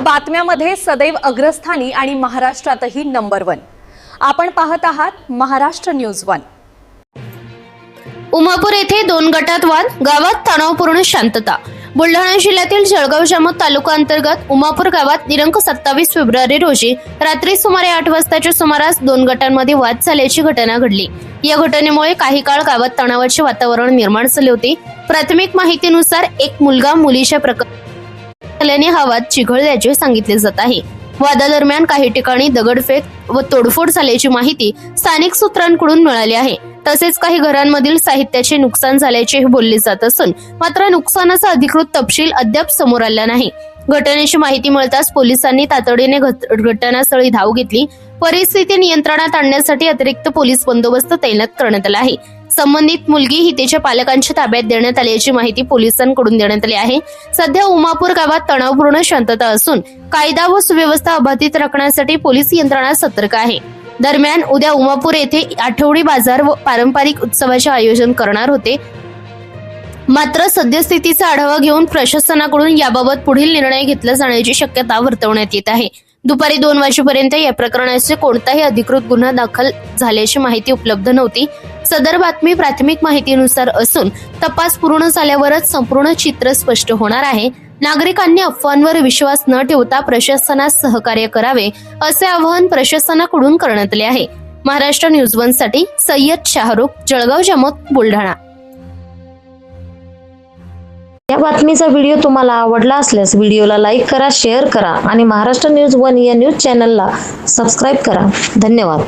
बातम्यामध्ये सदैव अग्रस्थानी आणि महाराष्ट्रातही नंबर 1। आपण पाहत आहात महाराष्ट्र न्यूज 1। उमापूर येथे 2 गटात वाद, गावात तणावपूर्ण शांतता। बुलढाणा जिल्ह्यातील जळगाव जामोद तालुका अंतर्गत उमापूर गावात दिनांक 27 फेब्रुवारी रोजी रात्री सुमारे 8 वाजताच्या सुमारास 2 गटांमध्ये वाद झाल्याची घटना घडली। या घटनेमुळे काही काळ गावात तणावाचे वातावरण निर्माण झाले होते। प्राथमिक माहितीनुसार एक मुलगा मुलीच्या प्रकरणाने हा वाद चिघळल्याचे सांगितले जात आहे। वादादरम्यान काही ठिकाणी दगडफेक व तोडफोड झाल्याची माहिती स्थानिक सूत्रांकडून मिळाली आहे। तसेच काही घरांमधील साहित्याचे नुकसान झाल्याचे बोलले जात असून मात्र नुकसानाचा अधिकृत तपशील अद्याप समोर आला नाही। घटनेची माहिती मिळताच पोलिसांनी तातडीने घटनास्थळी धाव घेतली। परिस्थिती नियंत्रणात आणण्यासाठी अतिरिक्त पोलीस बंदोबस्त तैनात करण्यात आला आहे। संबंधित मुलगी ही तिच्या पालकांच्या ताब्यात देण्यात आल्याची माहिती पोलिसांकडून देण्यात आली आहे। सध्या उमापूर गावात तणावपूर्ण शांतता असून कायदा व सुव्यवस्था अबाधित राखण्यासाठी पोलीस यंत्रणा सतर्क आहे। दरम्यान उद्या उमापूर येथे आठवडी बाजार व पारंपरिक उत्सवाचे आयोजन करणार होते। मात्र सद्यस्थितीचा आढावा घेऊन प्रशासनाकडून याबाबत पुढील निर्णय घेतला जाण्याची शक्यता वर्तवण्यात येत आहे। दुपारी 2 वाजेपर्यंत या प्रकरणाचे कोणताही अधिकृत गुन्हा दाखल झाल्याची माहिती उपलब्ध नव्हती। सदर बातमी प्राथमिक माहितीनुसार असून तपास पूर्ण झाल्यावरच संपूर्ण चित्र स्पष्ट होणार आहे। नागरिकांनी अफवांवर विश्वास न ठेवता प्रशासनास सहकार्य करावे असे आवाहन प्रशासनाकडून करण्यात आले आहे। महाराष्ट्र न्यूज 1 साठी सय्यद शाहरुख, जळगाव जामोद, बुलढाणा। या बातमीचा व्हिडिओ तुम्हाला आवडला असल्यास व्हिडिओला लाईक करा, शेअर करा आणि महाराष्ट्र न्यूज 1 या न्यूज चॅनलला सबस्क्राईब करा। धन्यवाद।